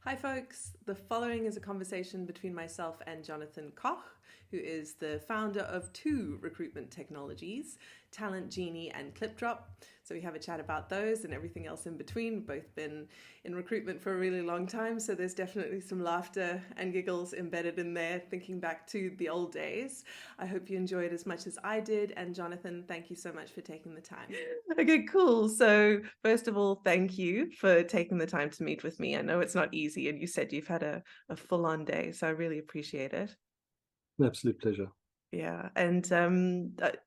Hi, folks. The following is a conversation between myself and Jonnathan Koch, who is the founder of two recruitment technologies, Talent Genie and ClipDrop. So we have a chat about those and everything else in between. We've both been in recruitment for a really long time, so there's definitely some laughter and giggles embedded in there, thinking back to the old days. I hope you enjoyed as much as I did. And Jonnathan, thank you so much for taking the time. Okay, cool. So first of all, thank you for taking the time to meet with me. I know it's not easy, and you said you've had a full-on day, so I really appreciate it. An absolute pleasure. Yeah, and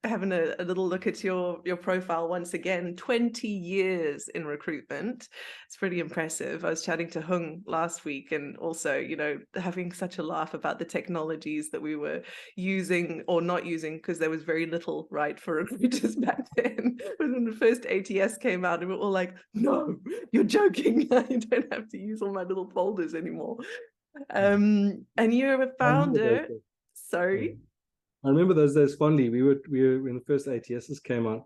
having a little look at your profile once again, 20 years in recruitment. It's pretty impressive. I was chatting to Hung last week and also, having such a laugh about the technologies that we were using or not using, because there was very little, right, for recruiters back then. When the first ATS came out, and we were all like, no, you're joking. I don't have to use all my little folders anymore. And you're a I remember those founder. days. Yeah. Sorry. I remember those days fondly. We were when the first ATSs came out,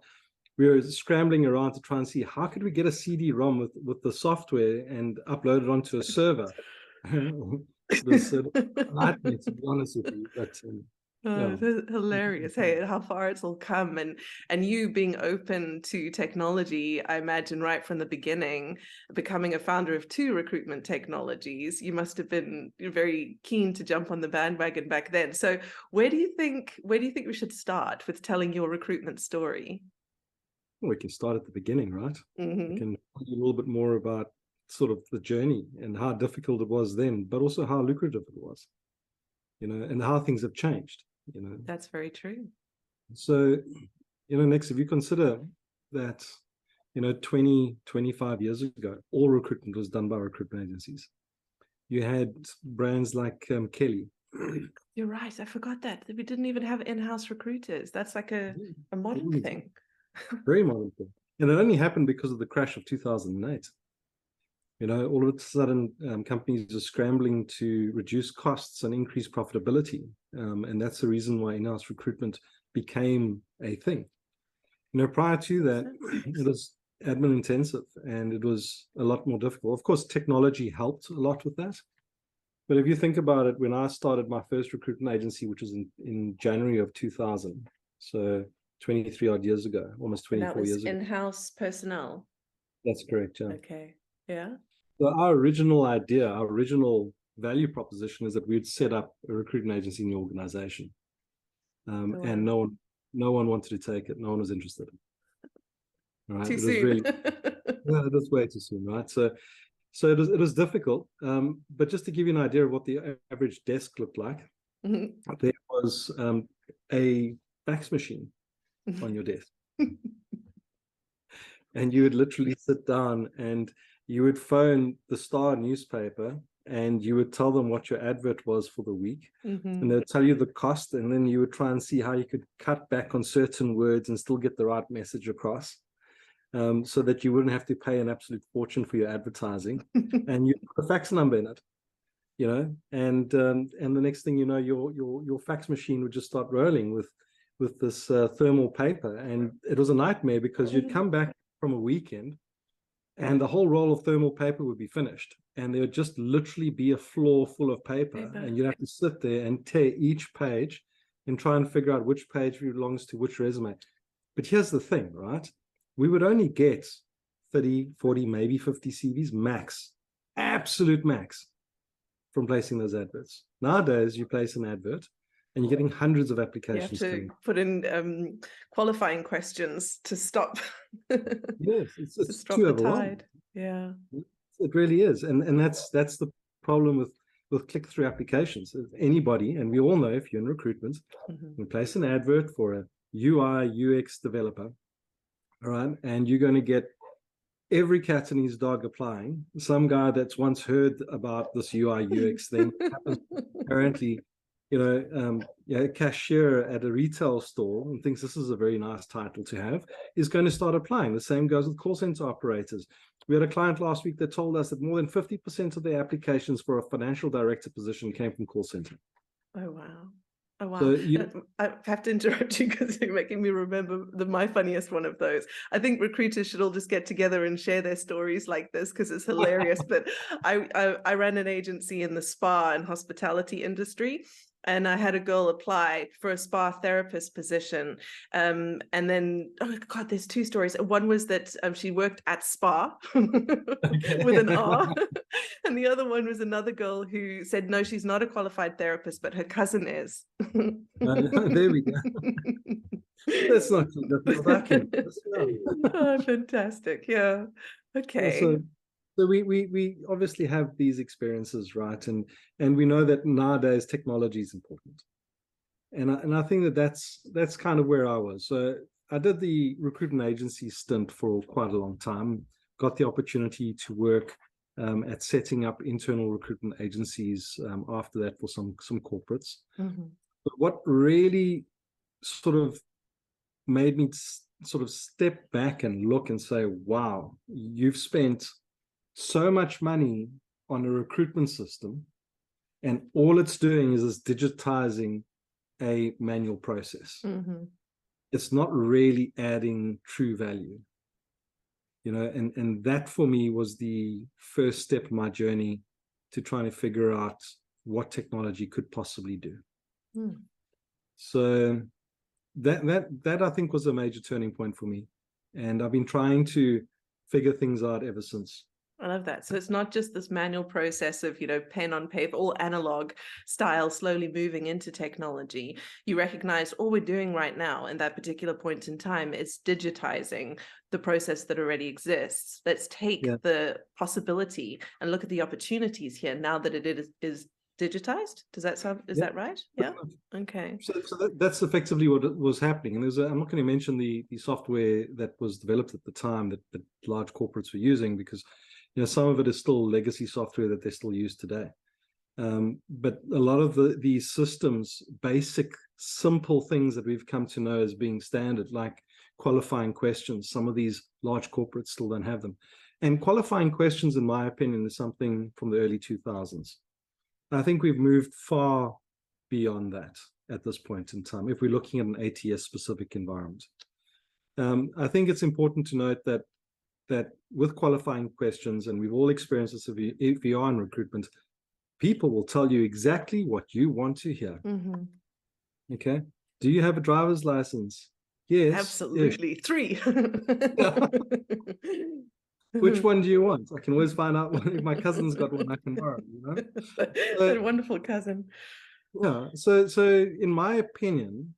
we were scrambling around to try and see how could we get a CD-ROM with the software and upload it onto a server. It was a nightmare, to be honest with you. But Oh, yeah, that's hilarious. Hey, how far it's all come, and you being open to technology, I imagine right from the beginning, becoming a founder of two recruitment technologies, you must have been very keen to jump on the bandwagon back then. So where do you think we should start with telling your recruitment story? we can start at the beginning, right? We Hmm. can tell you a little bit more about sort of the journey and how difficult it was then, but also how lucrative it was, and how things have changed. That's very true. So, next, if you consider that, 20, 25 years ago, all recruitment was done by recruitment agencies. You had brands like Kelly. You're right. I forgot that we didn't even have in-house recruiters. That's like a modern thing. Very modern thing. And it only happened because of the crash of 2008. All of a sudden, companies are scrambling to reduce costs and increase profitability. And that's the reason why in-house recruitment became a thing. Prior to that, it was admin intensive and it was a lot more difficult. Of course, technology helped a lot with that. But if you think about it, when I started my first recruitment agency, which was in January of 2000, so 23 odd years ago, almost And that 24 was years ago. in-house personnel. That's correct, yeah. Okay. Yeah. So our original idea, our original value proposition is that we'd set up a recruitment agency in the organization. Oh, And wow. no one wanted to take it. No one was interested. All right. Too It was soon. really, yeah, it was way too soon, right? So it was difficult. But just to give you an idea of what the average desk looked like, Mhm. there was a fax machine on your desk. And you would literally sit down and you would phone the Star newspaper and you would tell them what your advert was for the week. And they'd tell you the cost, and then you would try and see how you could cut back on certain words and still get the right message across. So that you wouldn't have to pay an absolute fortune for your advertising, and you put a fax number in it, and the next thing you know, your fax machine would just start rolling with this thermal paper, and it was a nightmare because you'd come back from a weekend, and the whole roll of thermal paper would be finished, and there would just literally be a floor full of paper, and you'd have to sit there and tear each page and try and figure out which page belongs to which resume. But here's the thing, right? We would only get 30, 40, maybe 50 CVs max, absolute max, from placing those adverts. Nowadays, you place an advert and you're getting hundreds of You have applications to coming. put in qualifying questions to stop Yes, to it's stop too the overwhelming. tide. Yeah. It really is, and that's the problem with click-through applications. Anybody, and we all know, if you're in recruitment, Mhm. you place an advert for a UI UX developer, all right, and you're going to get every cat and his dog applying. Some guy that's once heard about this UI UX thing happens apparently, a cashier at a retail store and thinks this is a very nice title to have, is going to start applying. The same goes with call center operators. We had a client last week that told us that more than 50% of the applications for a financial director position came from call center. Oh, wow. Oh, wow. So I have to interrupt you because you're making me remember my funniest one of those. I think recruiters should all just get together and share their stories like this because it's hilarious. But I ran an agency in the spa and hospitality industry. And I had a girl apply for a spa therapist position. And then, oh God, there's two stories. One was that she worked at spa with an R. And the other one was another girl who said, no, she's not a qualified therapist, but her cousin is. there we go. That's not too difficult. I can. Oh, fantastic. Yeah. Okay. So we obviously have these experiences, right? And we know that nowadays technology is important. And I think that's kind of where I was. So I did the recruitment agency stint for quite a long time. Got the opportunity to work at setting up internal recruitment agencies after that for some corporates. Mm-hmm. But what really sort of made me sort of step back and look and say, wow, you've spent so much money on a recruitment system, and all it's doing is digitizing a manual process. Mm-hmm. It's not really adding true value, and that for me was the first step in my journey to trying to figure out what technology could possibly do. So that I think was a major turning point for me, and I've been trying to figure things out ever since. I love that. So it's not just this manual process of, pen on paper, all analog style, slowly moving into technology. You recognize all we're doing right now in that particular point in time is digitizing the process that already exists. Let's take the possibility and look at the opportunities here now that it is digitized. Does that sound, is that right? Yeah. Okay. So that's effectively what was happening. And I'm not going to mention the software that was developed at the time that large corporates were using, because some of it is still legacy software that they still use today. But a lot of these systems, basic, simple things that we've come to know as being standard, like qualifying questions, some of these large corporates still don't have them. And qualifying questions, in my opinion, is something from the early 2000s. I think we've moved far beyond that at this point in time, if we're looking at an ATS-specific environment. I think it's important to note that with qualifying questions, and we've all experienced this if you are in recruitment, people will tell you exactly what you want to hear. Mm-hmm. Okay. Do you have a driver's license? Yes. Absolutely. Yes. 3. Which one do you want? I can always find out if my cousin's got one I can borrow, That wonderful cousin. Yeah. So in my opinion,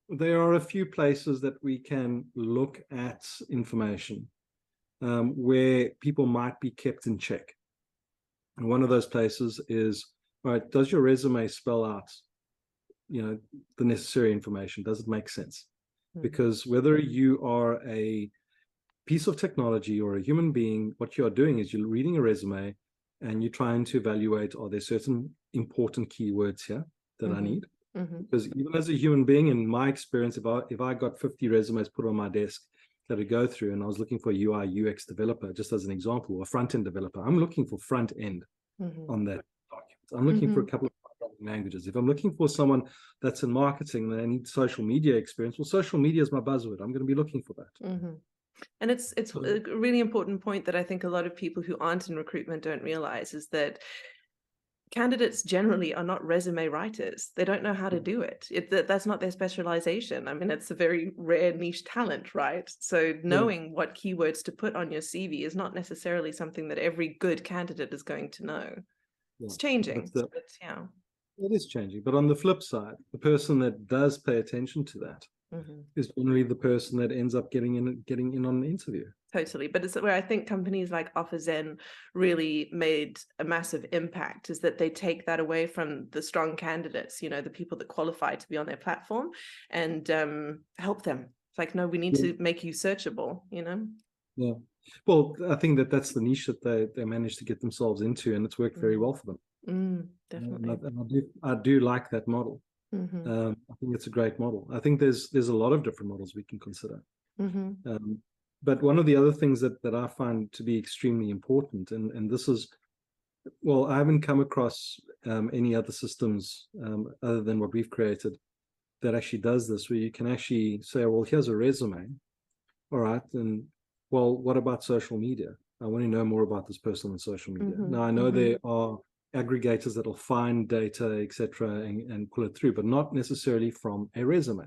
there are a few places that we can look at information where people might be kept in check. And one of those places is, all right, does your resume spell out, the necessary information? Does it make sense? Because whether you are a piece of technology or a human being, what you're doing is you're reading a resume and you're trying to evaluate, are there certain important keywords here that I need? Because even as a human being, in my experience, if I got 50 resumes put on my desk that I go through, and I was looking for a UI UX developer, just as an example, or a front-end developer, I'm looking for front end on that document. I'm looking for a couple of languages. If I'm looking for someone that's in marketing and they need social media experience, well, social media is my buzzword. I'm going to be looking for that. And it's a really important point that I think a lot of people who aren't in recruitment don't realize, is that candidates generally are not resume writers. They don't know how to do it. That's not their specialization. I mean, it's a very rare niche talent, right? So knowing what keywords to put on your CV is not necessarily something that every good candidate is going to know. It's changing. It is changing. But on the flip side, the person that does pay attention to that is generally the person that ends up getting in on the interview. Totally. But it's where I think companies like OfferZen really made a massive impact, is that they take that away from the strong candidates, the people that qualify to be on their platform, and help them. It's like, no, we need to make you searchable, Yeah. Well, I think that's the niche that they managed to get themselves into, and it's worked very well for them. Definitely. And I do like that model. I think it's a great model. I think there's a lot of different models we can consider. But one of the other things that I find to be extremely important, and this is, well, I haven't come across any other systems other than what we've created that actually does this, where you can actually say, well, here's a resume. All right, and well, what about social media? I want to know more about this person on social media. Now, I know there are aggregators that will find data, etc., and pull it through, but not necessarily from a resume.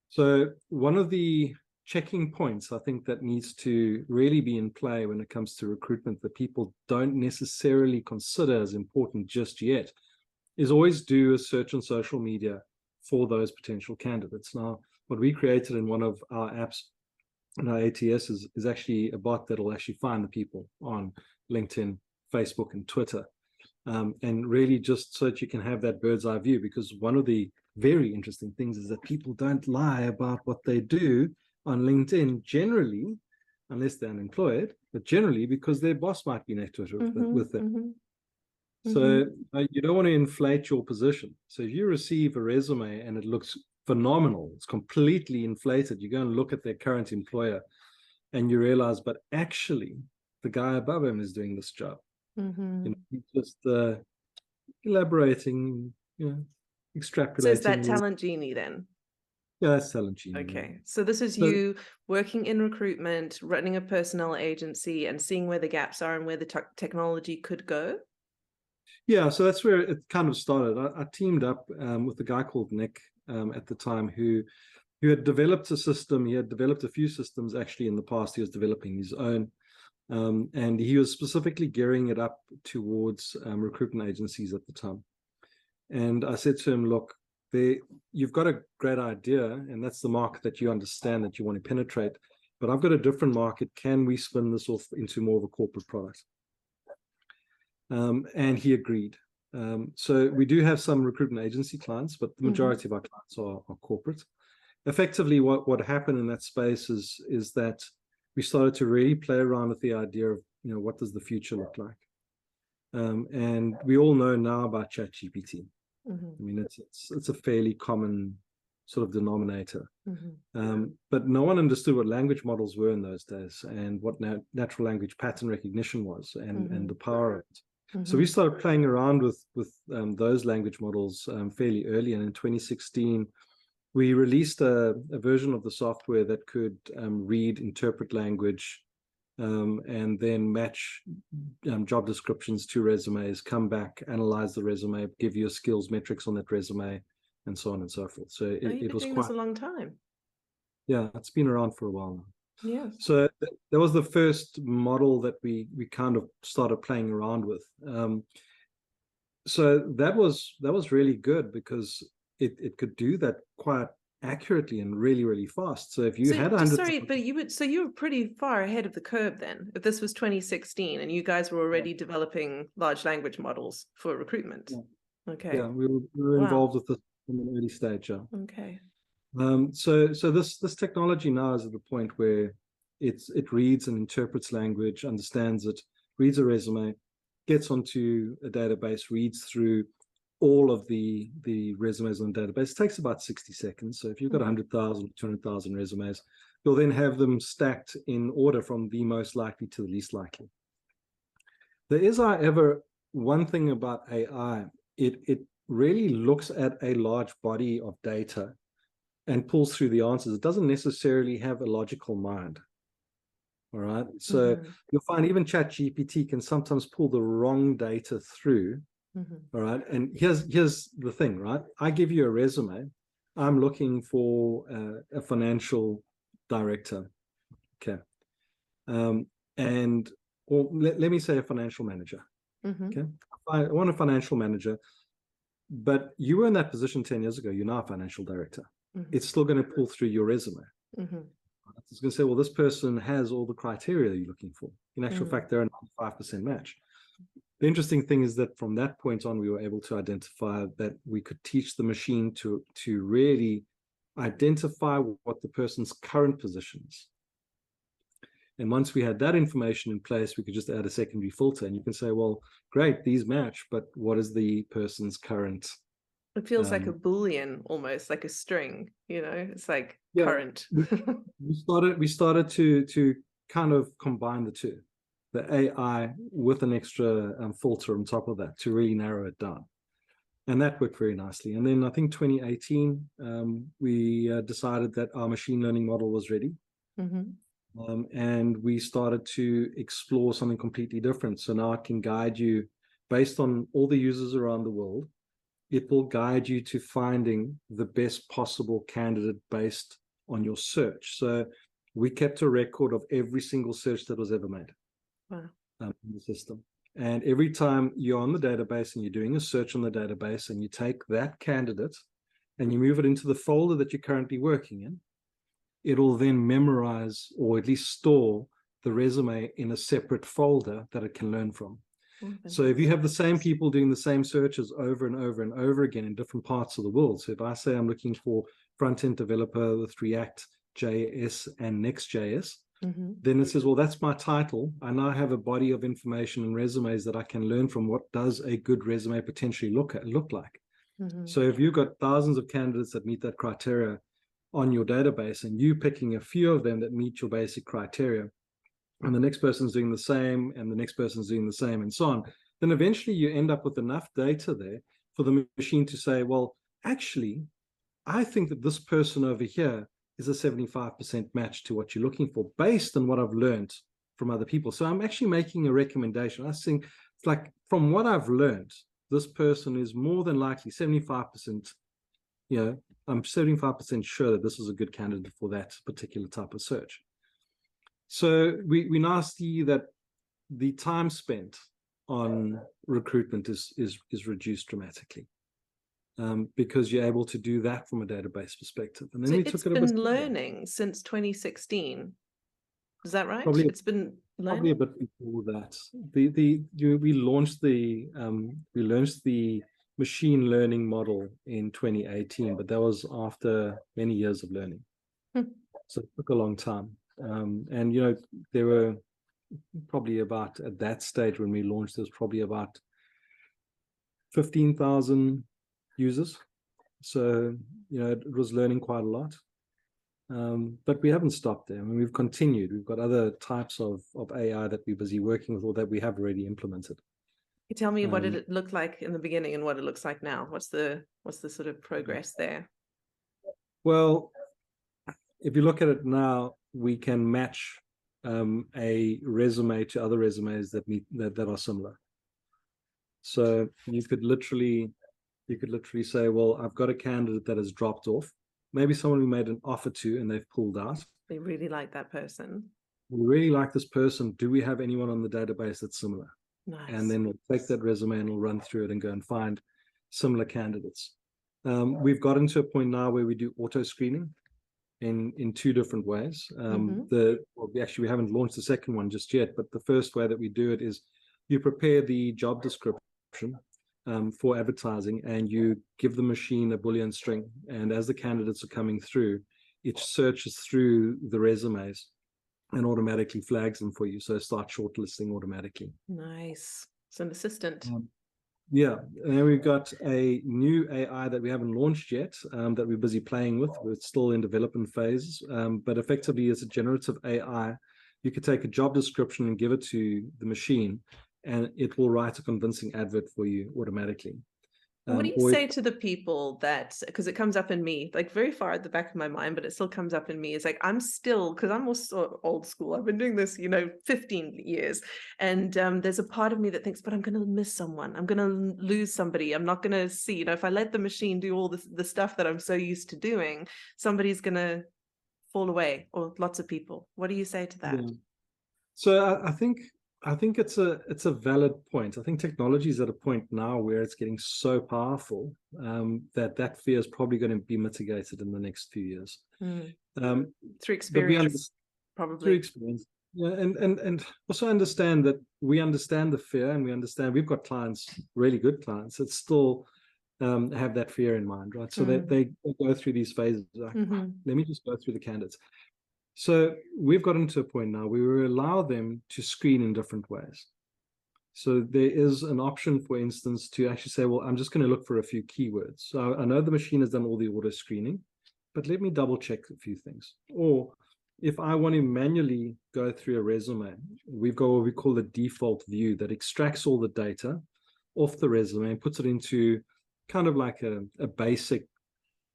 So one of the checking points I think that needs to really be in play when it comes to recruitment that people don't necessarily consider as important just yet is always do a search on social media for those potential candidates. Now, what we created in one of our apps in our ATS is actually a bot that will actually find the people on LinkedIn, Facebook, and Twitter. And really just so that you can have that bird's eye view, because one of the very interesting things is that people don't lie about what they do on LinkedIn generally, unless they're unemployed, but generally because their boss might be next to it with them. So you don't want to inflate your position. So if you receive a resume and it looks phenomenal, it's completely inflated, you go and look at their current employer and you realize, but actually the guy above him is doing this job. You know, he's just elaborating, extrapolating. So is that Talent Genie then? Yeah, that's Talent Genie. Okay, so this is you working in recruitment, running a personnel agency, and seeing where the gaps are and where the technology could go? Yeah, so that's where it kind of started. I teamed up with a guy called Nick at the time who had developed a system. He had developed a few systems actually in the past. He was developing his own. And he was specifically gearing it up towards recruitment agencies at the time. And I said to him, look, you've got a great idea, and that's the market that you understand that you want to penetrate. But I've got a different market. Can we spin this off into more of a corporate product? And he agreed. So we do have some recruitment agency clients, but the majority of our clients are corporate. Effectively, what happened in that space is that we started to really play around with the idea of, what does the future look like? And we all know now about ChatGPT. I mean, it's a fairly common sort of denominator. But no one understood what language models were in those days and what natural language pattern recognition was and the power of it. So we started playing around with those language models fairly early. And in 2016, we released a version of the software that could read, interpret language, and then match job descriptions to resumes, come back, analyze the resume, give you a skills metrics on that resume, and so on and so forth. So it was quite a long time. Yeah, it's been around for a while now. Yeah. So that was the first model that we kind of started playing around with. So that was really good because it could do that quite accurately and really, really fast. So if you had 100... Sorry, but you were pretty far ahead of the curve then. If this was 2016 and you guys were already developing large language models for recruitment. Yeah. Okay. Yeah, we were involved with this from an early stage. Yeah. Okay. So this technology now is at the point where it reads and interprets language, understands it, reads a resume, gets onto a database, reads through all of the resumes on the database. It takes about 60 seconds. So if you've got 100,000, 200,000 resumes, you'll then have them stacked in order from the most likely to the least likely. There is, however, one thing about AI. It really looks at a large body of data and pulls through the answers. It doesn't necessarily have a logical mind. All right. So you'll find even ChatGPT can sometimes pull the wrong data through. All right. And here's the thing, right? I give you a resume. I'm looking for a financial director. Okay. Or let me say a financial manager. Okay. I want a financial manager, but you were in that position 10 years ago. You're now a financial director. It's still going to pull through your resume. It's going to say, well, this person has all the criteria you're looking for. In actual fact, they're a 95% match. The interesting thing is that from that point on, we were able to identify that we could teach the machine to really identify what the person's current position is. And once we had that information in place, we could just add a secondary filter. And you can say, well, great, these match, but what is the person's current? It feels like a Boolean, almost like a string, it's like current. we started to kind of combine the two, the AI with an extra filter on top of that to really narrow it down. And that worked very nicely. And then I think 2018, we decided that our machine learning model was ready. And we started to explore something completely different. So now it can guide you based on all the users around the world. It will guide you to finding the best possible candidate based on your search. So we kept a record of every single search that was ever made. Wow. In the system. And every time you're on the database and you're doing a search on the database and you take that candidate and you move it into the folder that you're currently working in, it'll then memorize or at least store the resume in a separate folder that it can learn from. So if you have the same people doing the same searches over and over and over again in different parts of the world, so if I say I'm looking for front-end developer with React, JS, and Next.js, then it says, well, that's my title. I now have a body of information and resumes that I can learn from. What does a good resume potentially look like? So if you've got thousands of candidates that meet that criteria on your database and you picking a few of them that meet your basic criteria, and the next person's doing the same, and the next person's doing the same, and so on, then eventually you end up with enough data there for the machine to say, well, actually, I think that this person over here is a 75% match to what you're looking for based on what I've learned from other people. So I'm actually making a recommendation. I think it's like, from what I've learned, this person is more than likely 75%, I'm 75% sure that this is a good candidate for that particular type of search. So we now see that the time spent on recruitment is reduced dramatically, because you're able to do that from a database perspective. And then so we it's took it a bit been learning since 2016. Is that right? Probably, it's been learning? Probably a bit before that. We launched the machine learning model in 2018, but that was after many years of learning. So it took a long time. And there were probably about, at that stage when we launched, there was probably about 15,000 users. So it was learning quite a lot. But we haven't stopped there. I mean, we've continued. We've got other types of AI that we're busy working with, or that we have already implemented. Can you tell me what it looked like in the beginning and what it looks like now? What's the sort of progress there? Well, if you look at it now, we can match a resume to other resumes that are similar. So you could literally say, well, I've got a candidate that has dropped off. Maybe someone we made an offer to and they've pulled out. They really like that person. We really like this person. Do we have anyone on the database that's similar? Nice. And then we'll take that resume and we'll run through it and go and find similar candidates. We've gotten to a point now where we do auto screening in two different ways. We haven't launched the second one just yet, but the first way that we do it is you prepare the job description for advertising, and you give the machine a Boolean string. And as the candidates are coming through, it searches through the resumes and automatically flags them for you. So it starts shortlisting automatically. Nice. It's an assistant. Yeah. And then we've got a new AI that we haven't launched yet, that we're busy playing with. We're still in development phase, but effectively it's a generative AI. You could take a job description and give it to the machine, and it will write a convincing advert for you automatically. What do you say to the people that, because it comes up in me, like very far at the back of my mind, but it still comes up in me, is like, I'm still, because I'm also old school, I've been doing this, 15 years. And there's a part of me that thinks, but I'm going to miss someone. I'm going to lose somebody. I'm not going to see, if I let the machine do all the stuff that I'm so used to doing, somebody's going to fall away, or lots of people. What do you say to that? Yeah. So I think it's a valid point. I think technology is at a point now where it's getting so powerful that fear is probably going to be mitigated in the next few years. Through experience, probably. Through experience. Yeah, and also understand that we understand the fear, and we understand we've got clients, really good clients, that still have that fear in mind, right? So that they go through these phases. Like, let me just go through the candidates. So we've gotten to a point now where we allow them to screen in different ways. So there is an option, for instance, to actually say, well, I'm just going to look for a few keywords. So I know the machine has done all the auto screening, but let me double check a few things. Or if I want to manually go through a resume, we've got what we call the default view that extracts all the data off the resume and puts it into kind of like a basic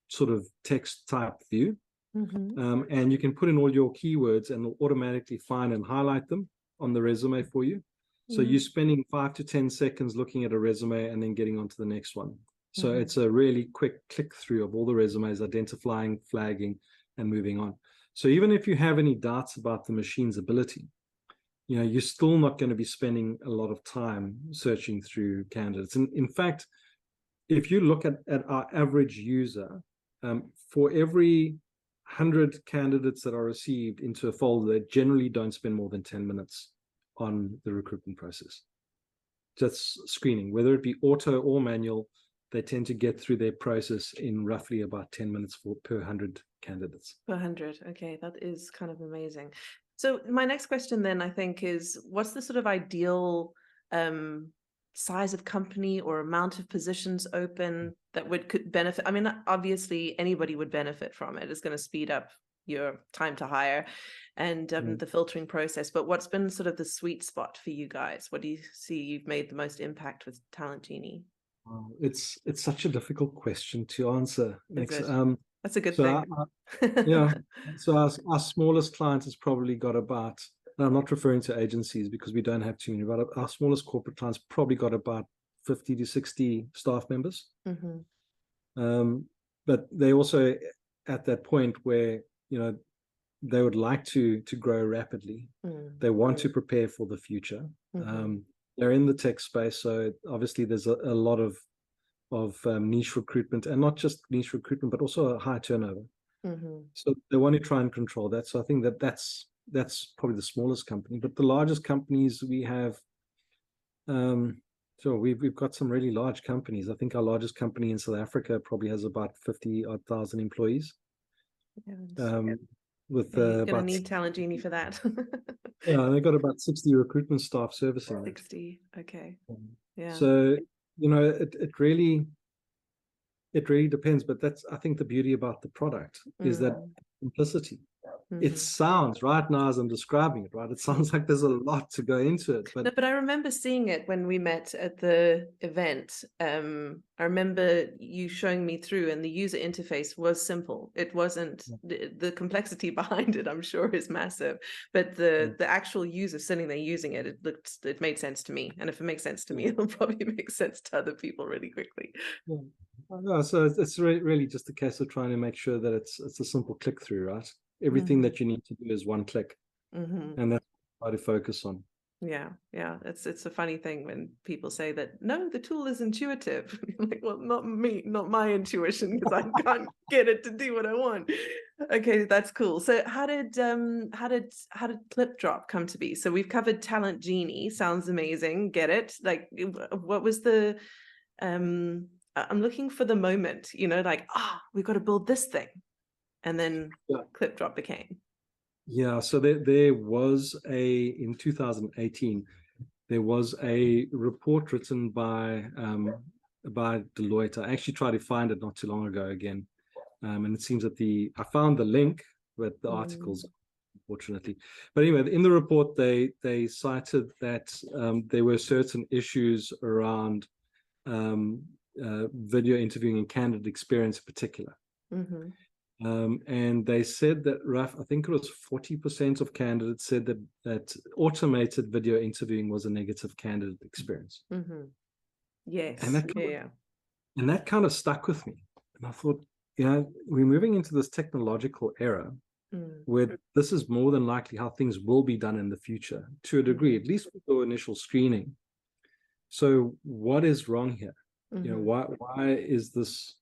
sort of text type view. And you can put in all your keywords and it'll automatically find and highlight them on the resume for you. So you're spending 5 to 10 seconds looking at a resume and then getting on to the next one. So it's a really quick click through of all the resumes, identifying, flagging, and moving on. So even if you have any doubts about the machine's ability, you're still not going to be spending a lot of time searching through candidates. And in fact, if you look at our average user, for every 100 candidates that are received into a folder, they generally don't spend more than 10 minutes on the recruitment process. Just screening, whether it be auto or manual, they tend to get through their process in roughly about 10 minutes per 100 candidates. Per 100. Okay, that is kind of amazing. So my next question then, I think, is what's the sort of ideal size of company or amount of positions open that could benefit? I mean, obviously anybody would benefit from it. It's going to speed up your time to hire and the filtering process. But what's been sort of the sweet spot for you guys? What do you see you've made the most impact with Talent Genie? It's such a difficult question to answer. That's a good thing. So our smallest client has probably got about, I'm not referring to agencies because we don't have too many, but our smallest corporate clients probably got about 50 to 60 staff members. But they also at that point where, they would like to grow rapidly. They want to prepare for the future. They're in the tech space, so obviously there's a lot of niche recruitment, and not just niche recruitment, but also a high turnover. So they want to try and control that. So I think that's probably the smallest company. But the largest companies we have, so we've got some really large companies. I think our largest company in South Africa probably has about 50,000 employees. With you're going to need Talent Genie for that. Yeah, they've got about 60 recruitment staff servicing 60, okay. Yeah. So it really depends, but that's, I think, the beauty about the product is that simplicity. It sounds, right now as I'm describing it, right, it sounds like there's a lot to go into it. But no, but I remember seeing it when we met at the event. I remember you showing me through, and the user interface was simple. It wasn't the complexity behind it, I'm sure, is massive. But the actual user sitting there using it, it made sense to me. And if it makes sense to me, it'll probably make sense to other people really quickly. So it's really just a case of trying to make sure that it's a simple click through, right? Everything that you need to do is one click, and that's what I try to focus on. Yeah, it's a funny thing when people say that, no, the tool is intuitive. Like, well, not me, not my intuition, because I can't get it to do what I want. Okay, that's cool. So how did ClipDrop come to be? So we've covered Talent Genie, sounds amazing, get it. Like, what was the I'm looking for the moment, like, we've got to build this thing. And then ClipDrop became. Yeah, so there was in 2018, there was a report written by Deloitte. I actually tried to find it not too long ago again. And it seems that I found the link, but the articles, unfortunately. But anyway, in the report, they cited that there were certain issues around video interviewing and candidate experience in particular. And they said that I think it was 40% of candidates said that automated video interviewing was a negative candidate experience. Yes. And that kind of stuck with me. And I thought, we're moving into this technological era where this is more than likely how things will be done in the future, to a degree, at least with the initial screening. So what is wrong here? Why is this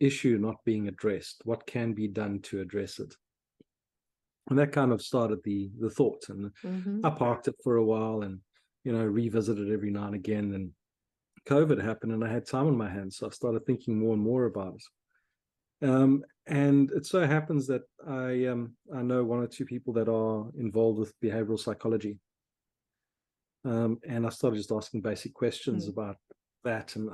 issue not being addressed? What can be done to address it? And that kind of started the thought, and I parked it for a while and revisited every now and again. And COVID happened and I had time on my hands, so I started thinking more and more about it. And it so happens that I know one or two people that are involved with behavioral psychology, and I started just asking basic questions about that, and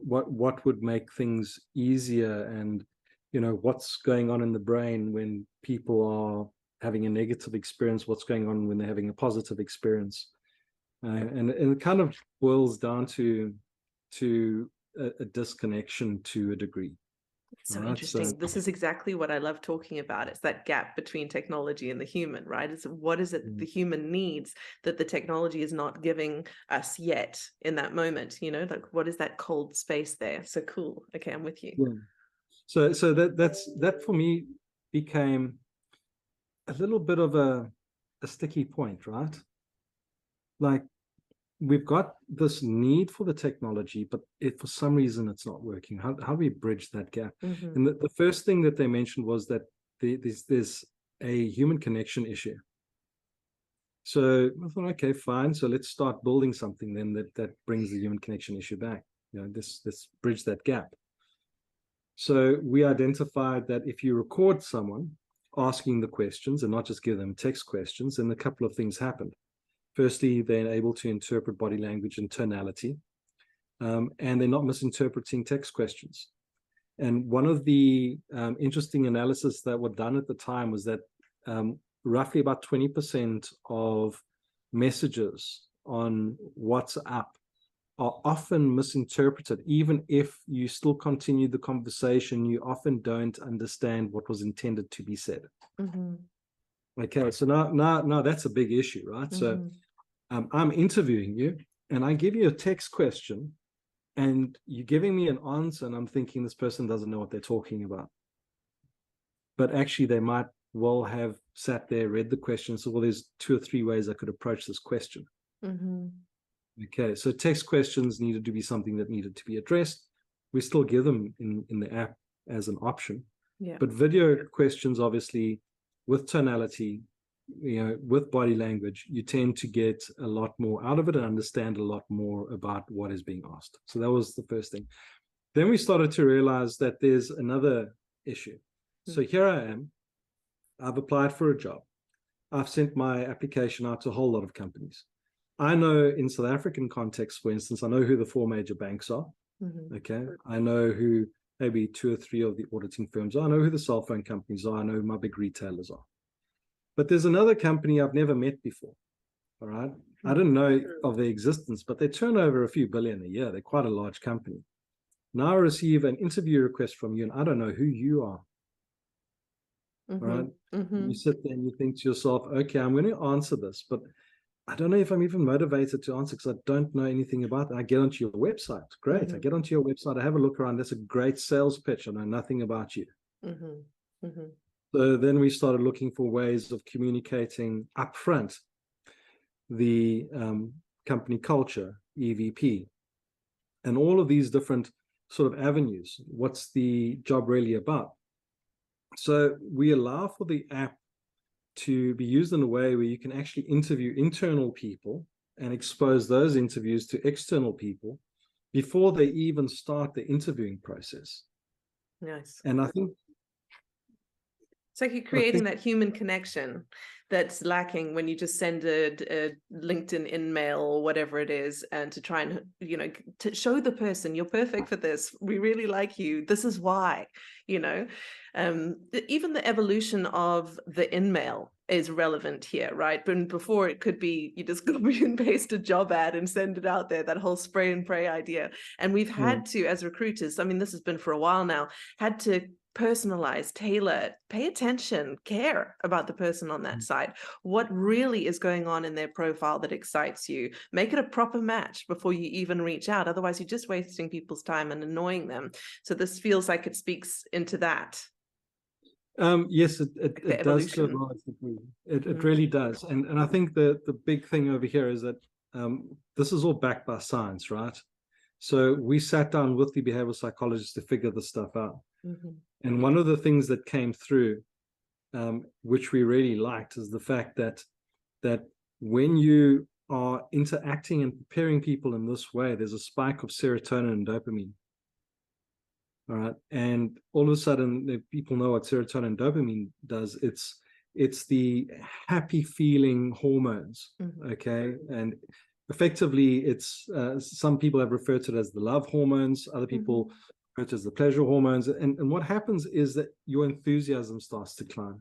what would make things easier, and what's going on in the brain when people are having a negative experience, what's going on when they're having a positive experience, and it kind of boils down to a disconnection to a degree. So interesting. This is exactly what I love talking about. It's that gap between technology and the human, right? It's what is it the human needs that the technology is not giving us yet in that moment, like what is that cold space there? So cool. Okay, I'm with you. Yeah. So that for me became a little bit of a sticky point, right? Like, we've got this need for the technology, but for some reason it's not working. How do we bridge that gap? And the first thing that they mentioned was that there's a human connection issue. So I thought, okay, fine. So let's start building something then that brings the human connection issue back. This bridge that gap. So we identified that if you record someone asking the questions and not just give them text questions, then a couple of things happened. Firstly, they're able to interpret body language and tonality, and they're not misinterpreting text questions. And one of the interesting analysis that were done at the time was that roughly about 20% of messages on WhatsApp are often misinterpreted. Even if you still continue the conversation, you often don't understand what was intended to be said. Okay, so now that's a big issue, right? So I'm interviewing you and I give you a text question and you're giving me an answer and I'm thinking this person doesn't know what they're talking about. But actually they might well have sat there, read the question, so well, there's 2 or 3 ways I could approach this question. Okay, so text questions needed to be something that needed to be addressed. We still give them in the app as an option. But video questions, obviously, with tonality, with body language, you tend to get a lot more out of it and understand a lot more about what is being asked. So that was the first thing. Then we started to realize that there's another issue. So here I am. I've applied for a job. I've sent my application out to a whole lot of companies. I know in South African context, for instance, I know who the 4 major banks are. Okay. I know who maybe 2 or 3 of the auditing firms are. I know who the cell phone companies are. I know who my big retailers are. But there's another company I've never met before. All right. I didn't know of their existence, but they turn over a few billion a year. They're quite a large company. Now I receive an interview request from you, and I don't know who you are. All right. You sit there and you think to yourself, okay, I'm going to answer this, but I don't know if I'm even motivated to answer because I don't know anything about it. I get onto your website. Great. I get onto your website. I have a look around. That's a great sales pitch. I know nothing about you. So then we started looking for ways of communicating upfront the company culture, EVP, and all of these different sort of avenues. What's the job really about? So we allow for the app to be used in a way where you can actually interview internal people and expose those interviews to external people before they even start the interviewing process. Nice. And I think it's like you're creating that human connection that's lacking when you just send a LinkedIn in-mail or whatever it is, and to try and, to show the person you're perfect for this. We really like you. This is why, even the evolution of the in-mail is relevant here, right? But before it could be you just copy and paste a job ad and send it out there, that whole spray and pray idea. And we've had to, as recruiters, I mean, this has been for a while now, had to personalize, tailor, pay attention, care about the person on that side. What really is going on in their profile that excites you? Make it a proper match before you even reach out. Otherwise, you're just wasting people's time and annoying them. So this feels like it speaks into that. Yes, it does. It really does. And I think the big thing over here is that this is all backed by science, right? So we sat down with the behavioral psychologists to figure this stuff out. And one of the things that came through, which we really liked, is the fact that when you are interacting and preparing people in this way, there's a spike of serotonin and dopamine. All right. And all of a sudden, people know what serotonin and dopamine does. It's the happy feeling hormones. Okay. And effectively, it's some people have referred to it as the love hormones. Other people refer to it as the pleasure hormones. And what happens is that your enthusiasm starts to climb.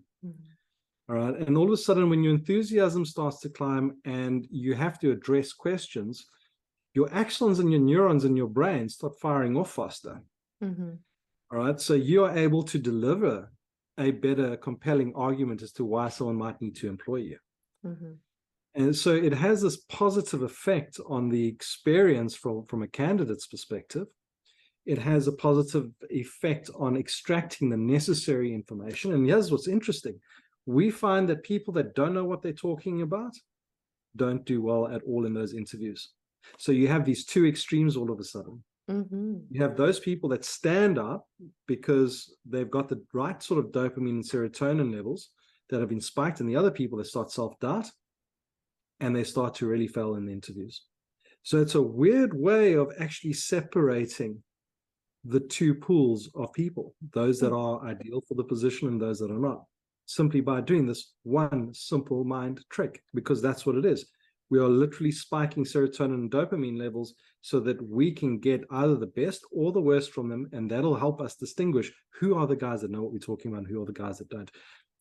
All right. And all of a sudden, when your enthusiasm starts to climb and you have to address questions, your axons and your neurons in your brain start firing off faster. Mm-hmm. All right. So you are able to deliver a better, compelling argument as to why someone might need to employ you. Mm-hmm. And so it has this positive effect on the experience from a candidate's perspective. It has a positive effect on extracting the necessary information. And here's what's interesting. We find that people that don't know what they're talking about don't do well at all in those interviews. So you have these two extremes all of a sudden. Mm-hmm. You have those people that stand up because they've got the right sort of dopamine and serotonin levels that have been spiked, and the other people that start self-doubt and they start to really fail in the interviews. So it's a weird way of actually separating the two pools of people, those that are ideal for the position and those that are not, simply by doing this one simple mind trick, because that's what it is. We are literally spiking serotonin and dopamine levels so that we can get either the best or the worst from them, and that'll help us distinguish who are the guys that know what we're talking about and who are the guys that don't.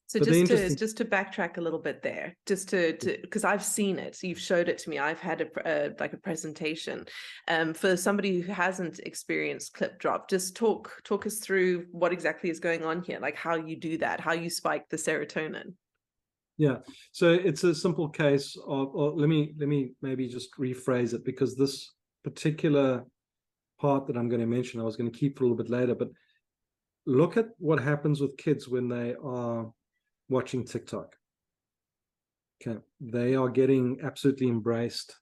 So but just to backtrack a little bit there, just to because I've seen it, you've showed it to me. I've had like a presentation. For somebody who hasn't experienced clip drop, just talk us through what exactly is going on here, like how you do that, how you spike the serotonin. Yeah, so it's a simple case of, or let me maybe just rephrase it, because this particular part that I'm going to mention, I was going to keep for a little bit later, but look at what happens with kids when they are watching TikTok. Okay, they are getting absolutely embraced.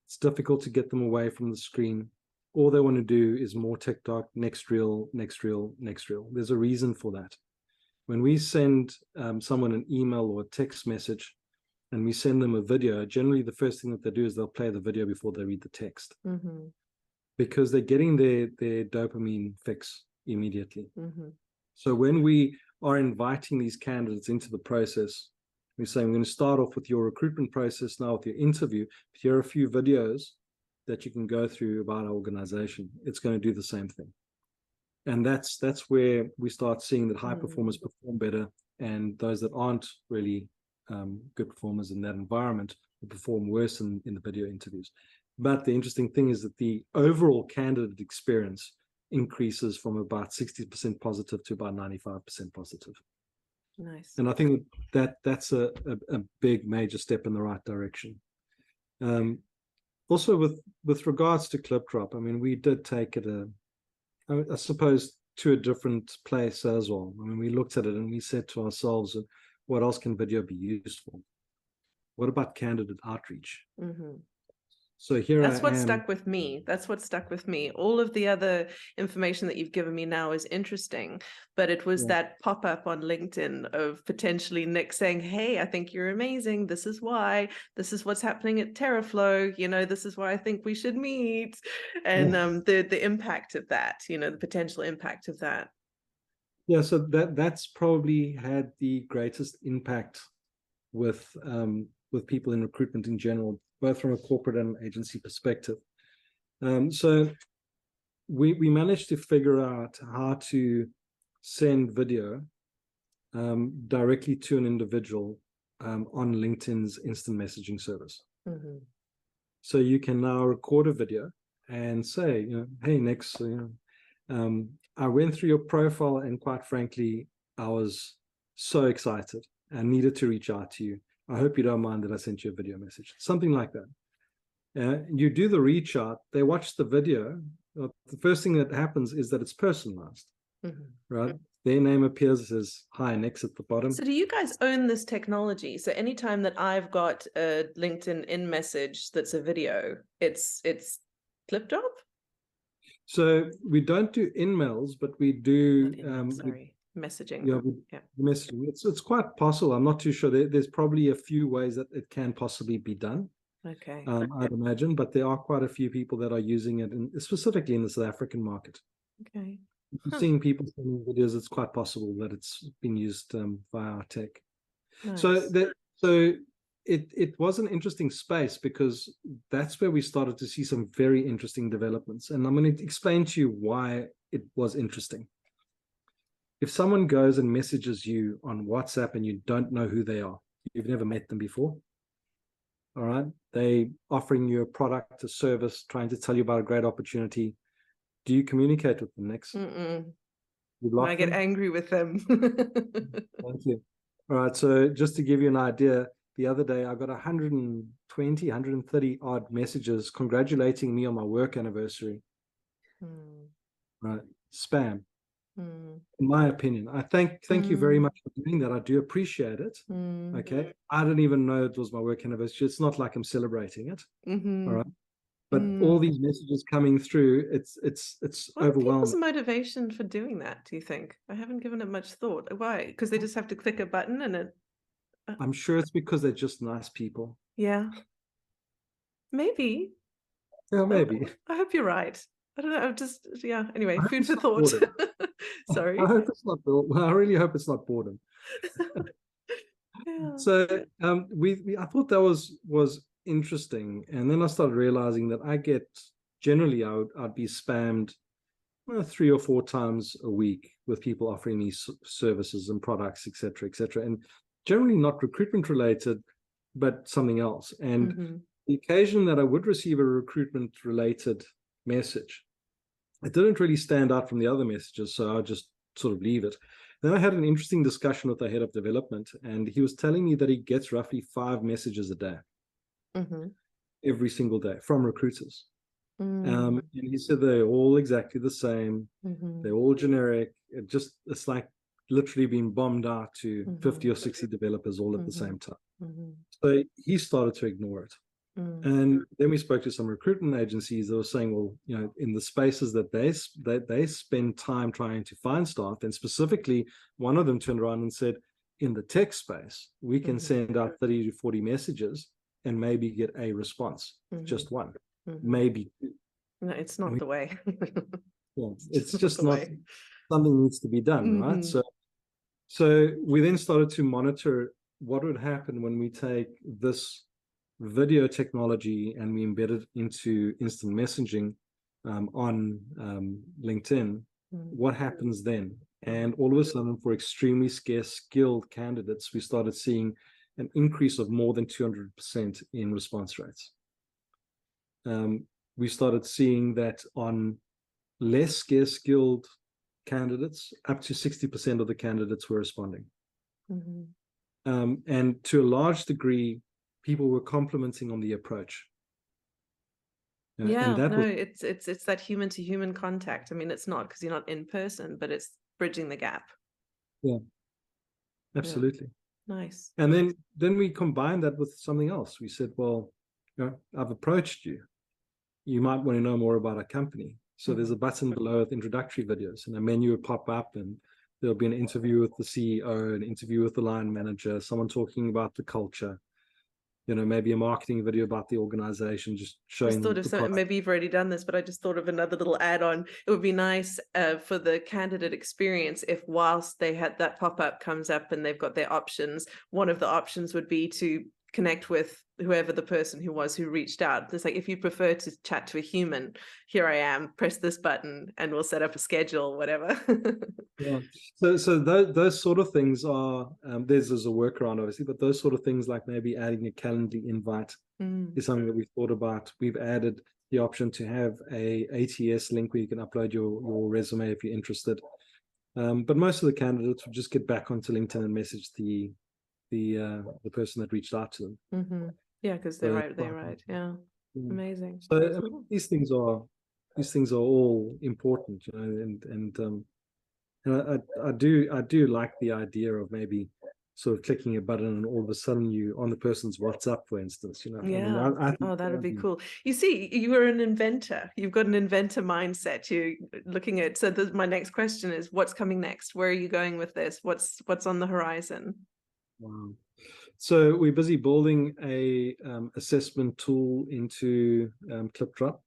It's difficult to get them away from the screen. All they want to do is more TikTok, next reel, next reel, next reel. There's a reason for that. When we send someone an email or a text message and we send them a video, generally the first thing that they do is they'll play the video before they read the text, because they're getting their dopamine fix immediately. So when we are inviting these candidates into the process, we're saying we're going to start off with your recruitment process now with your interview. Here are a few videos that you can go through about our organization. It's going to do the same thing. And that's where we start seeing that high performers perform better, and those that aren't really good performers in that environment will perform worse in the video interviews. But the interesting thing is that the overall candidate experience increases from about 60% positive to about 95% positive. Nice. And I think that's a big major step in the right direction. Also with regards to clip drop, I mean, we did take it I suppose to a different place as well. I mean, we looked at it and we said to ourselves, what else can video be used for? What about candidate outreach? So that's what stuck with me. That's what stuck with me. All of the other information that you've given me now is interesting, but it was that pop-up on LinkedIn of potentially Nick saying, hey, I think you're amazing. This is why. This is what's happening at TerraFlow. You know, this is why I think we should meet. And the impact of that, you know, the potential impact of that. Yeah, so that's probably had the greatest impact with people in recruitment in general, both from a corporate and agency perspective. So we managed to figure out how to send video directly to an individual on LinkedIn's instant messaging service. So you can now record a video and say, you know, hey, Nick, I went through your profile and quite frankly, I was so excited and needed to reach out to you. I hope you don't mind that I sent you a video message, something like that. You do the reach out, they watch the video. The first thing that happens is that it's personalized, right? Their name appears as hi, Nick at the bottom. So do you guys own this technology? So anytime that I've got a LinkedIn in message that's a video, it's clip drop? So we don't do in-mails, but we do messaging. Messaging. It's quite possible. I'm not too sure. There's probably a few ways that it can possibly be done. Okay. I'd imagine, but there are quite a few people that are using it, specifically in the South African market. Okay. Seeing people sending videos, it's quite possible that it's been used via our tech. Nice. So it was an interesting space, because that's where we started to see some very interesting developments. And I'm going to explain to you why it was interesting. If someone goes and messages you on WhatsApp and you don't know who they are, you've never met them before, All right. They offering you a product, a service, trying to tell you about a great opportunity. Do you communicate with them next? Mm-mm. You I block get them? angry with them. Thank you. All right. So just to give you an idea, the other day I got 120, 130 odd messages congratulating me on my work anniversary. Right. Spam. In my opinion. I thank you very much for doing that. I do appreciate it. Okay. I didn't even know it was my work anniversary. It's not like I'm celebrating it. All right. But all these messages coming through, it's What are people's overwhelming. motivation for doing that, do you think? I haven't given it much thought. Why? Because they just have to click a button and it... I'm sure it's because they're just nice people. Yeah. Maybe. Yeah, maybe. I hope you're right. I don't know. I'm just, yeah. Anyway, I hope food it's for not thought. boredom. Sorry. I hope it's not. I really hope it's not boredom. Yeah. So I thought that was interesting, and then I started realizing that I get generally I'd be spammed 3 or 4 times a week with people offering me services and products, etc., and generally not recruitment related, but something else. And the occasion that I would receive a recruitment related message, it didn't really stand out from the other messages, so I just sort of leave it. Then I had an interesting discussion with the head of development, and he was telling me that he gets roughly 5 messages a day, every single day from recruiters. And he said they're all exactly the same. They're all generic. It's like literally being bombed out to 50 or 60 developers all at the same time. So he started to ignore it. And then we spoke to some recruitment agencies that were saying, well, in the spaces that they spend time trying to find staff, and specifically one of them turned around and said, in the tech space, we can send out 30 to 40 messages and maybe get a response, just one, maybe two. No, it's not the way. It's just not something needs to be done, right? So we then started to monitor what would happen when we take this video technology and we embed it into instant messaging on LinkedIn. What happens then? And all of a sudden, for extremely scarce skilled candidates, we started seeing an increase of more than 200% in response rates. We started seeing that on less scarce skilled candidates, up to 60% of the candidates were responding. And to a large degree, people were complimenting on the approach. And that it's that human to human contact. I mean, it's not because you're not in person, but it's bridging the gap. Yeah, absolutely. Nice. And then we combined that with something else. We said, well, I've approached you. You might want to know more about our company. So there's a button below with introductory videos, and a menu would pop up, and there'll be an interview with the CEO, an interview with the line manager, someone talking about the culture, maybe a marketing video about the organization, just showing just thought of something. Maybe you've already done this, but I just thought of another little add-on. It would be nice for the candidate experience if whilst they had that pop-up comes up and they've got their options, one of the options would be to connect with whoever the person who reached out. It's like, if you prefer to chat to a human, here I am, press this button and we'll set up a schedule, whatever. So those sort of things are there's a workaround obviously, but those sort of things like maybe adding a Calendly invite is something that we've thought about. We've added the option to have a ATS link where you can upload your resume if you're interested. But most of the candidates would just get back onto LinkedIn and message the person that reached out to them. Yeah, because they're right. Yeah. Amazing. So I mean, these things are all important, and I do like the idea of maybe sort of clicking a button and all of a sudden you on the person's WhatsApp, for instance. Yeah. I think that would be cool. You see, you are an inventor. You've got an inventor mindset. You're looking at. So my next question is, what's coming next? Where are you going with this? What's on the horizon? Wow. So we're busy building a assessment tool into ClipDrop.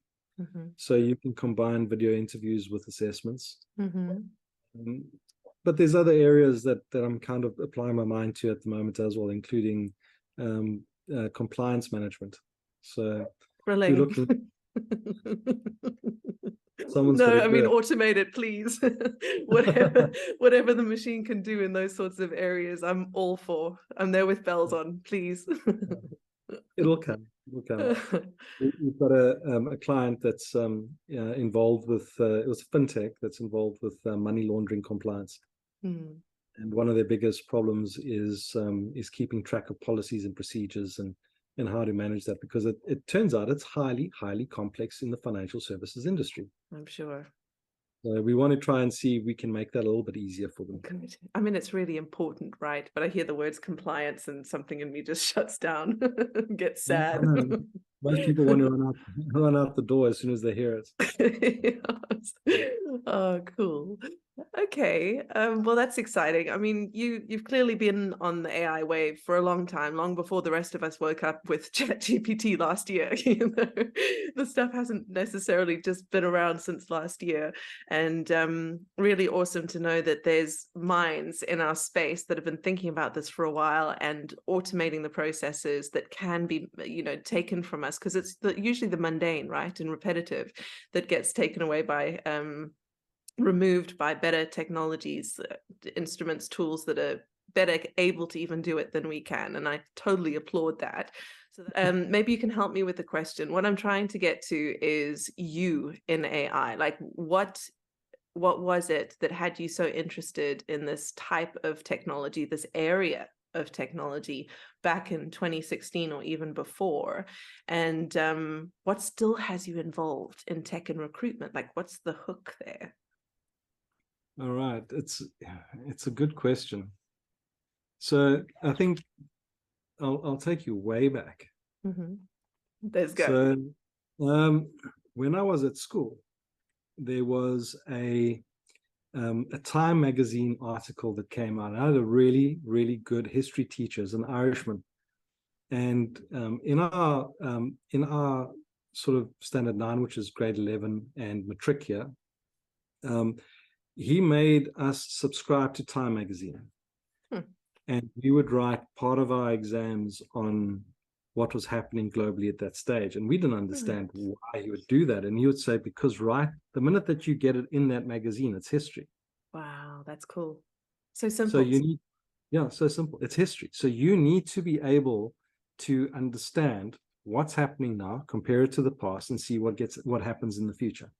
So you can combine video interviews with assessments. But there's other areas that I'm kind of applying my mind to at the moment as well, including compliance management. So we're looking. No, I mean, automate it, please. whatever the machine can do in those sorts of areas, I'm all for. I'm there with bells on, please. It'll come. It'll come. We've got a client that's involved with it was fintech that's involved with money laundering compliance, and one of their biggest problems is keeping track of policies and procedures and how to manage that, because it turns out it's highly complex in the financial services industry. I'm sure. We want to try and see if we can make that a little bit easier for them. Good. I mean, it's really important, right? But I hear the words compliance and something in me just shuts down, gets sad. Most people want to run out the door as soon as they hear it. Yes. Oh, cool. Okay. Well, that's exciting. I mean, you've clearly been on the AI wave for a long time, long before the rest of us woke up with ChatGPT last year. The stuff hasn't necessarily just been around since last year. And really awesome to know that there's minds in our space that have been thinking about this for a while and automating the processes that can be, taken from us, because it's usually the mundane, right, and repetitive that gets taken away by removed by better technologies, instruments, tools that are better able to even do it than we can. And I totally applaud that. So maybe you can help me with the question. What I'm trying to get to is you in AI. Like, what was it that had you so interested in this type of technology, this area of technology back in 2016 or even before? And what still has you involved in tech and recruitment? Like, what's the hook there? All right, it's a good question. So I think I'll take you way back. Let's go. So when I was at school, there was a Time magazine article that came out. I had a really good history teacher, as an Irishman, and in our sort of standard 9, which is grade 11 and matric here, he made us subscribe to Time magazine. And we would write part of our exams on what was happening globally at that stage. And we didn't understand why he would do that. And he would say, because the minute that you get it in that magazine, it's history. Wow, that's cool. So simple. So you need, so simple. It's history. So you need to be able to understand what's happening now, compare it to the past, and see what happens in the future.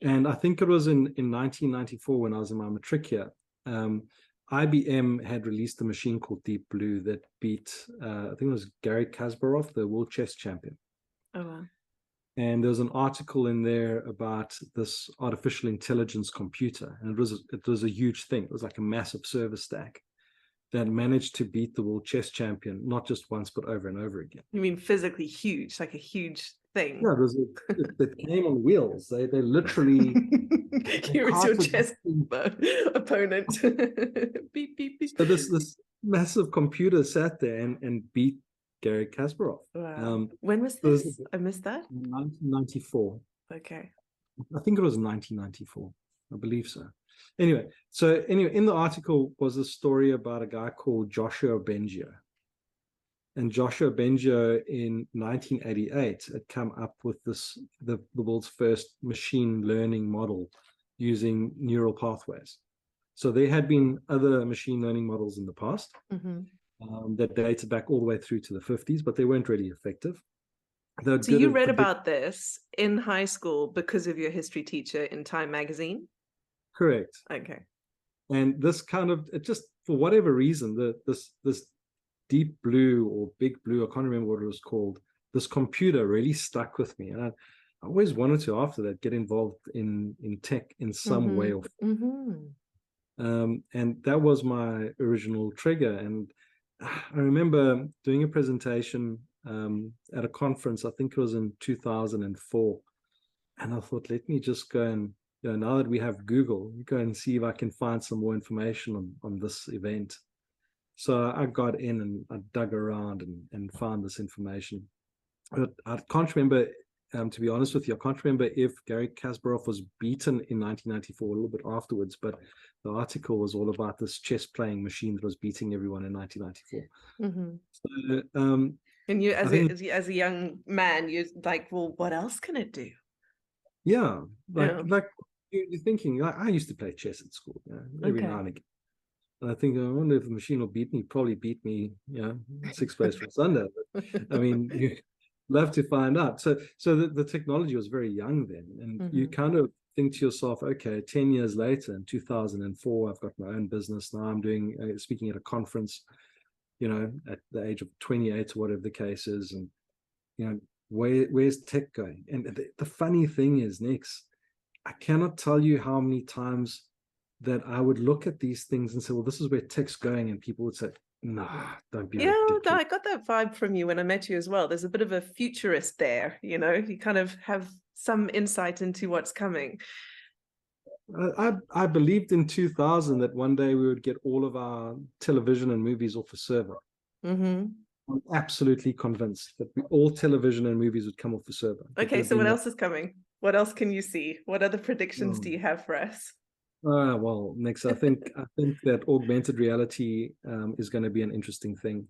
And I think it was in 1994, when I was in my matric year, IBM had released a machine called Deep Blue that beat, I think it was Garry Kasparov, the world chess champion. Oh, wow. And there was an article in there about this artificial intelligence computer. And it was a huge thing. It was like a massive server stack that managed to beat the world chess champion, not just once, but over and over again. You mean physically huge, like a huge thing? Yeah, it came on wheels. They literally... Here is your chess opponent. Beep, beep, beep. So this massive computer sat there and beat Garry Kasparov. Wow. When was this? I missed that. 1994. Okay. I think it was 1994. I believe so. Anyway, in the article was a story about a guy called Joshua Bengio. And Joshua Bengio in 1988 had come up with the world's first machine learning model using neural pathways. So there had been other machine learning models in the past that dated back all the way through to the 50s, but they weren't really effective. So you read about this in high school because of your history teacher in Time magazine? Correct. Okay. And this kind of, it just, for whatever reason, this Deep Blue or Big Blue, I can't remember what it was called, this computer really stuck with me. And I always wanted to, after that, get involved in tech in some way or form. And that was my original trigger. And I remember doing a presentation at a conference, I think it was in 2004. And I thought, let me just go and, now that we have Google, go and see if I can find some more information on this event. So I got in and I dug around and found this information. But I can't remember, to be honest with you, I can't remember if Garry Kasparov was beaten in 1994, a little bit afterwards, but the article was all about this chess-playing machine that was beating everyone in 1994. So, and you, as a young man, you're like, well, what else can it do? Yeah, like you're thinking, I used to play chess at school, every now and again. And I think, I wonder if the machine will beat me. Probably beat me, 6 plays from Sunday. But I mean, you love to find out. So the technology was very young then, and you kind of think to yourself, okay, 10 years later, in 2004, I've got my own business now. I'm doing speaking at a conference, at the age of 28 or whatever the case is, and where's tech going? And the funny thing is, Nix, I cannot tell you how many times that I would look at these things and say, well, this is where tech's going. And people would say, nah, don't be ridiculous. I got that vibe from you when I met you as well. There's a bit of a futurist there, you kind of have some insight into what's coming. I believed in 2000 that one day we would get all of our television and movies off a server. I'm absolutely convinced that all television and movies would come off the server. Okay, so what else is coming? What else can you see? What other predictions do you have for us? Well, next, I think that augmented reality is going to be an interesting thing.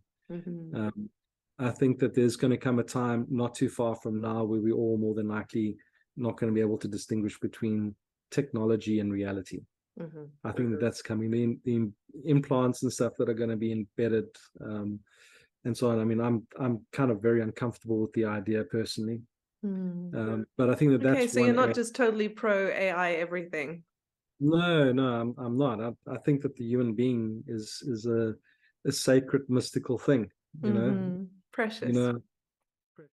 I think that there's going to come a time not too far from now where we all more than likely not going to be able to distinguish between technology and reality. I think that's coming. The implants and stuff that are going to be embedded and so on. I mean, I'm kind of very uncomfortable with the idea personally. But I think that's okay. So you're not just totally pro AI everything. No, I'm not. I think that the human being is a sacred, mystical thing. Precious.